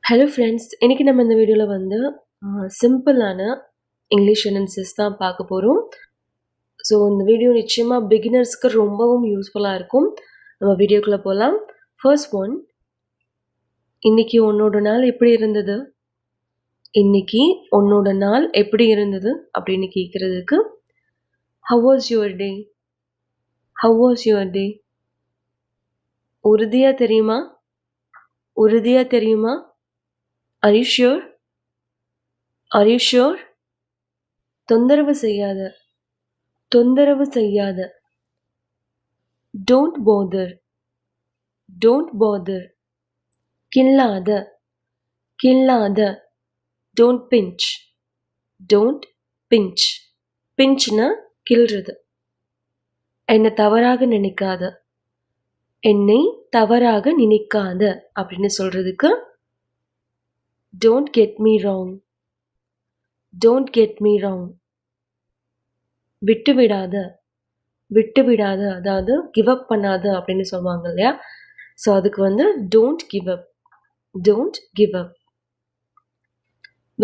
Hello friends, இன்னைக்கு நம்ம இந்த வீடியோவில் வந்து சிம்பிளான இங்கிலீஷ் சென்டென்சஸ் தான் பார்க்க போகிறோம். ஸோ இந்த வீடியோ நிச்சயமாக பிகினர்ஸ்க்கு ரொம்பவும் யூஸ்ஃபுல்லாக இருக்கும். நம்ம வீடியோக்குள்ளே போகலாம். ஃபர்ஸ்ட் ஒன், இன்னைக்கு உன்னோட நாள் எப்படி இருந்தது? இன்னைக்கு உன்னோட நாள் எப்படி இருந்தது அப்படின்னு கேட்குறதுக்கு how was your day? How was your day? உறுதியாக தெரியுமா? உறுதியாக தெரியுமா? Are you sure? Are you sure? தொந்தரவு செய்யாத, தொந்தரவு செய்யாத. Don't bother, don't bother. கில்லாத, கில்லாத. Don't pinch, don't pinch. Pinchனா கில்றது. என்னை தவறாக நினைக்காத, என்னை தவறாக நினைக்காத அப்படின்னு சொல்றதுக்கு don't get me wrong, don't get me wrong. விட்டு விடாத, விட்டு விடாத, அதாவது கிவ் அப் பண்ணாத அப்படின்னு சொல்லுவாங்க இல்லையா? ஸோ அதுக்கு வந்து don't give up, don't give up.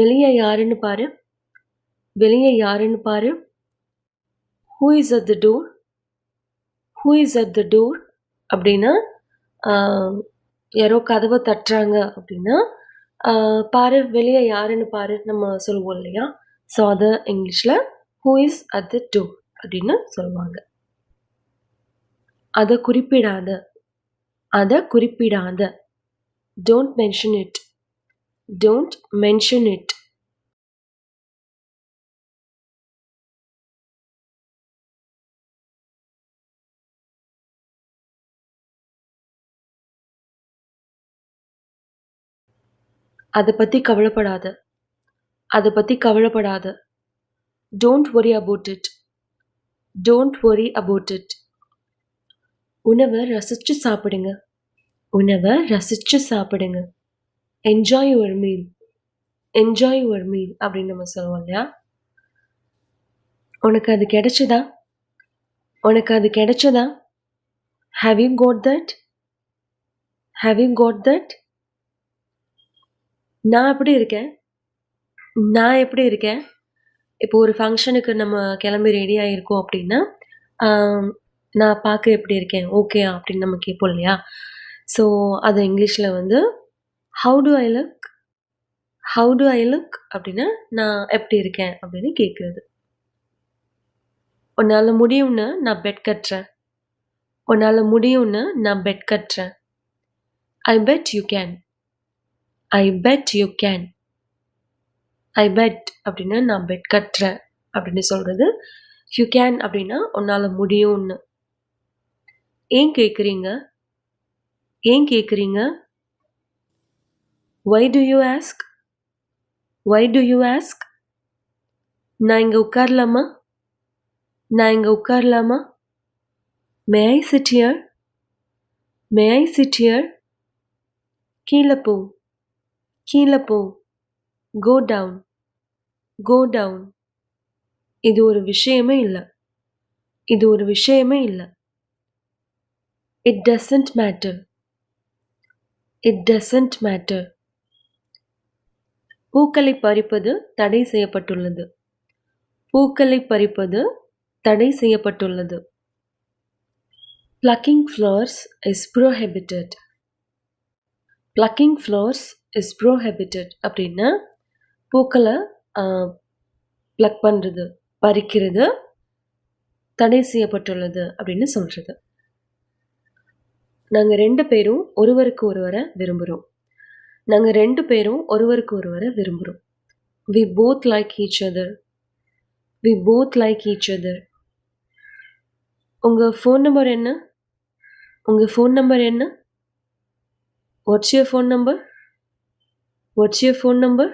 வெளியே யாருன்னு பாரு, வெளியே யாருன்னு பாரு. Who is at the door? Who is at the door அப்படின்னா யாரோ கதவை தட்டுறாங்க அப்படின்னா பாரு, வெளியே யாருன்னு பாரு நம்ம சொல்லுவோம் இல்லையா? ஸோ அதை இங்கிலீஷில் who is at the door அப்படின்னு சொல்லுவாங்க. அதை குறிப்பிடாத, அதை குறிப்பிடாத. Don't mention it, don't mention it. அதை பற்றி கவலைப்படாத, அதை பற்றி கவலைப்படாத. Don't worry about it, don't worry about it. உணவை ரசித்து சாப்பிடுங்க, உணவை ரசித்து சாப்பிடுங்க. Enjoy your meal, enjoy your meal அப்படின்னு நம்ம சொல்லுவோம் இல்லையா? உனக்கு அது கிடைச்சதா? உனக்கு அது கிடைச்சதா? Have you got that? Have you got that? நான் எப்படி இருக்கேன்? நான் எப்படி இருக்கேன்? இப்போ ஒரு ஃபங்க்ஷனுக்கு நம்ம கிளம்பி ரெடி ஆகிருக்கோம் அப்படின்னா நான் பார்க்க எப்படி இருக்கேன், ஓகேயா அப்படின்னு நம்ம கேட்போம் இல்லையா? ஸோ அது இங்கிலீஷில் வந்து how to I look, how to I look அப்படின்னா நான் எப்படி இருக்கேன் அப்படின்னு கேட்குறது. உன்னால் முடியும்னு நான் பெட் கட்டுறேன், உன்னால் முடியும்னு நான் பெட் கட்டுறேன். ஐ bed you can, I bed you can. I bed அப்படின்னா நான் பெட் கட்டுறேன் அப்படின்னு சொல்கிறது. யூ கேன் அப்படின்னா உன்னால் முடியும்னு. ஏன் கேட்குறீங்க, ஏன் கேட்குறீங்க? Why do you ask, why do you ask. நான் இங்கே உட்காரலாமா, நான் இங்கே உட்காரலாமா? May I sit here, may I sit here. கீழே போ, கீழே போ. Go down, go down. இது ஒரு விஷயமே இல்லை, இது ஒரு விஷயமே இல்லை. It doesn't matter, it doesn't matter. பூக்களை பறிப்பது தடை செய்யப்பட்டுள்ளது, பூக்களை பறிப்பது தடை செய்யப்பட்டுள்ளது. Plucking flowers is prohibited, plucking flowers is prohibited அப்படின்னா பூக்களை ப்ளக் பண்ணுறது, பறிக்கிறது தடை செய்யப்பட்டுள்ளது அப்படின்னு சொல்கிறது. நாங்கள் ரெண்டு பேரும் ஒருவருக்கு ஒருவரை விரும்புகிறோம், நாங்கள் ரெண்டு பேரும் ஒருவருக்கு ஒருவரை விரும்புகிறோம். We both like each other, we both like each other. உங்கள் ஃபோன் நம்பர் என்ன, உங்கள் ஃபோன் நம்பர் என்ன? What's your phone number, what's your phone number.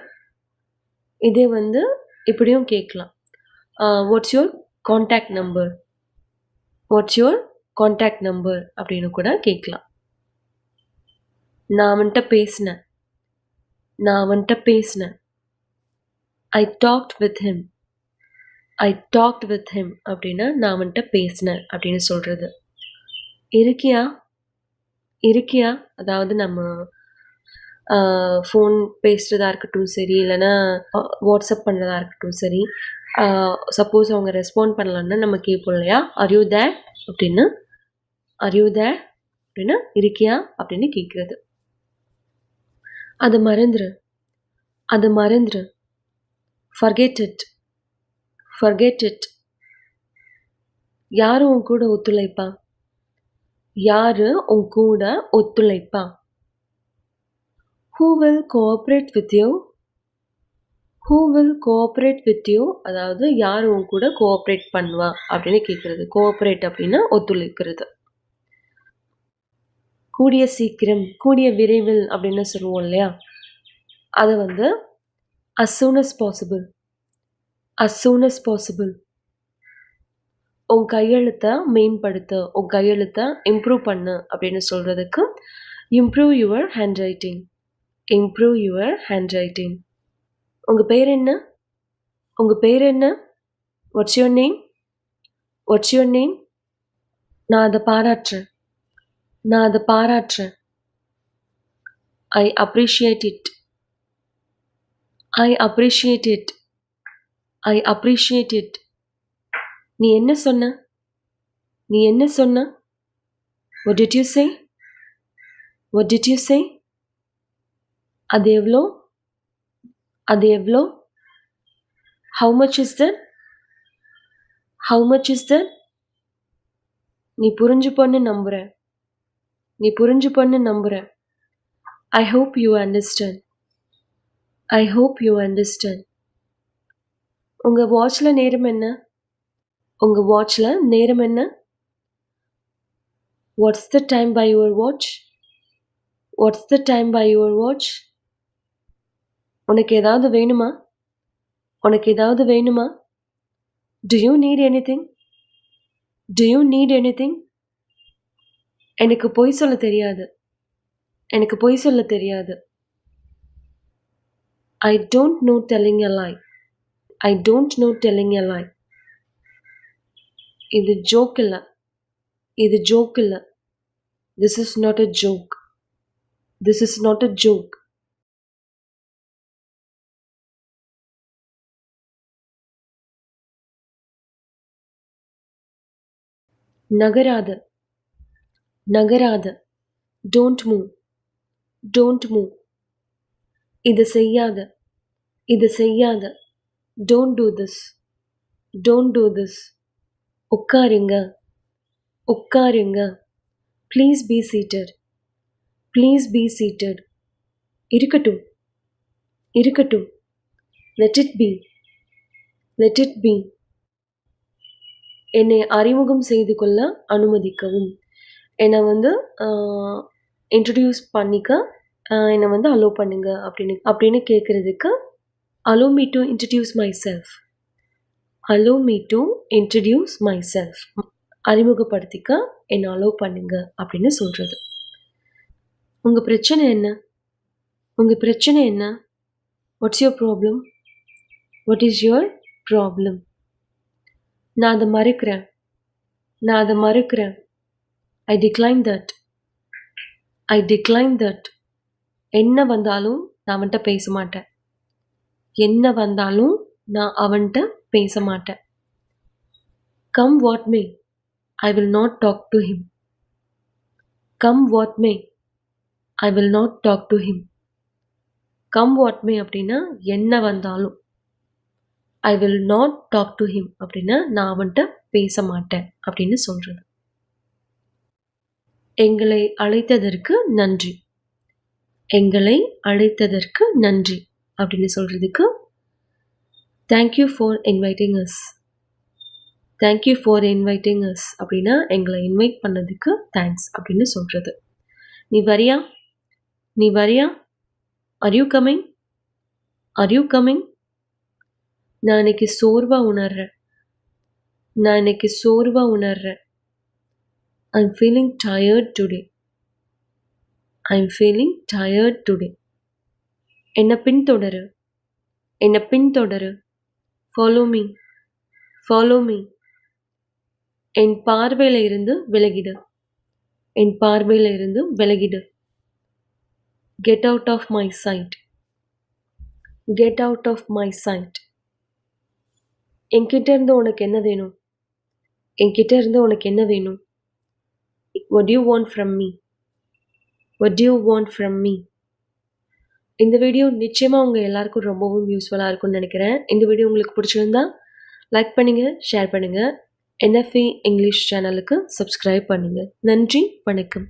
இதே வந்து இப்படியும் கேட்கலாம். What's your contact number, what's your contact number அப்படின்னு கூட கேட்கலாம். நான் அவன்கிட்ட பேசினேன், நான் அவன்கிட்ட பேசினேன். ஐ talked with him, I talked with him அப்படின்னா நான் அவன்கிட்ட பேசினேன் அப்படின்னு சொல்கிறது. இருக்கியா, இருக்கியா, அதாவது நம்ம ஃபோன் பேசுறதா இருக்கட்டும் சரி, இல்லைன்னா வாட்ஸ்அப் பண்ணுறதா இருக்கட்டும் சரி, சப்போஸ் அவங்க ரெஸ்பாண்ட் பண்ணலன்னா நம்ம கேட்போம் இல்லையா, ஆர் யூ தேர் அப்படின்னு. ஆர் யூ தேர் அப்படின்னா இருக்கியா அப்படின்னு கேட்குறது. அதை மறந்துரு, அதை மறந்துரு. Forget it, forget it. யாரு உன் கூட ஒத்துழைப்பா? யாரு உன் கூட ஒத்துழைப்பா? Who will cooperate with you? Who will cooperate with you? அதாவது யார் உன் கூட கோஆப்ரேட் பண்ணுவா அப்படின்னு கேட்குறது. கோஆப்ரேட் அப்படின்னா ஒத்துழைக்கிறது. கூடிய சீக்கிரம், கூடிய விரைவில் அப்படின்னு சொல்லுவோம் இல்லையா, அதை வந்து as soon as possible, as soon as possible. உன் கையெழுத்தை மேம்படுத்து, உன் கையெழுத்தை இம்ப்ரூவ் பண்ணு அப்படின்னு சொல்கிறதுக்கு improve your handwriting, improve your handwriting. உங்கள் பேர் என்ன? உங்கள் பேர் என்ன? What's your name? What's your name? நான் அதை பாராட்டுறேன், நான் அதை பாராட்டுறேன். I appreciate it, I appreciate it, I appreciate it. நீ என்ன சொன்ன? நீ என்ன சொன்ன? What did you say? What did you say? அது எவ்வளோ? அது எவ்வளோ? How much is that? How much is that? நீ புரிஞ்சுப்பன்னு நம்புகிறேன், நீ புரிஞ்சுப்பன்னு நம்புகிறேன். I hope you understand, I hope you understand. உங்கள் வாட்சில் நேரம் என்ன? உங்கள் வாட்சில் நேரம் என்ன? What's the time by your watch? What's the time by your watch? உனக்கு ஏதாவது வேணுமா? உனக்கு ஏதாவது வேணுமா? Do you need anything? Do you need anything? எனக்கு பொய் சொல்ல தெரியாது, எனக்கு பொய் சொல்ல தெரியாது. I don't know telling a lie, I don't know telling a lie. இது ஜோக் இல்லை, இது ஜோக் இல்லை. This is not a joke, this is not a joke. நகராத, நகராத. Don't move, don't move. இது செய்யாத, இது செய்யாத. Don't do this, don't do this. உட்காருங்க, உட்காருங்க. Please be seated, please be seated. இருக்கட்டும், இருக்கட்டும். Let it be, let it be. என்னை அறிமுகம் செய்து கொள்ள அனுமதிக்கவும். என்னை வந்து இன்ட்ரடியூஸ் பண்ணிக்க என்னை வந்து அலோவ் பண்ணுங்க அப்படின்னு கேட்குறதுக்கு allow me to introduce myself, allow me to introduce myself. அறிமுகப்படுத்திக்க என்னை அலோவ் பண்ணுங்க அப்படின்னு சொல்கிறது. உங்கள் பிரச்சனை என்ன? உங்கள் பிரச்சனை என்ன? What's your problem? What is your problem? நான் அதை மறுக்கிறேன், நான் அதை மறுக்கிறேன். I decline that, I decline that. என்ன வந்தாலும் நான் அவன்கிட்ட பேச மாட்டேன், என்ன வந்தாலும் நான் அவன்கிட்ட பேச மாட்டேன். Come what may, I will not talk to him. Come what may, I will not talk to him. Come what may அப்படின்னா என்ன வந்தாலும், I will not talk to him அப்படின்னா நான் அவன்கிட்ட பேச மாட்டேன் அப்படின்னு சொல்கிறது. எங்களை அழைத்ததற்கு நன்றி, எங்களை அழைத்ததற்கு நன்றி அப்படின்னு சொல்கிறதுக்கு thank you for inviting as, thank you for inviting as அப்படின்னா எங்களை இன்வைட் பண்ணதுக்கு தேங்க்ஸ் அப்படின்னு சொல்கிறது. நீ வரியா, நீ வரியா? Are you coming, are you coming? நான் இன்னைக்கு சோர்வாக உணர்றேன், நான் இன்னைக்கு சோர்வாக உணர்றேன். I'm feeling tired today, I'm feeling tired today. என்னை பின்தொடரு, என்னை பின்தொடரு. Follow me, follow me. என் பார்வையில் இருந்து விலகிடு, என் பார்வையில் இருந்து விலகிடு. Get out of my sight. Get out of my sight. என்கிட்ட இருந்து உனக்கு என்ன வேணும்? என்கிட்ட இருந்து உனக்கு என்ன வேணும்? What do you want from me? What do you want from me? இந்த வீடியோ நிச்சயமா உங்க எல்லாருக்கும் ரொம்பவும் யூஸ்ஃபுல்லா இருக்கும்னு நினைக்கிறேன். இந்த வீடியோ உங்களுக்கு பிடிச்சிருந்தா லைக் பண்ணுங்க, ஷேர் பண்ணுங்க. NFE இங்கிலீஷ் சேனலுக்கு சப்ஸ்கிரைப் பண்ணுங்க. நன்றி, வணக்கம்.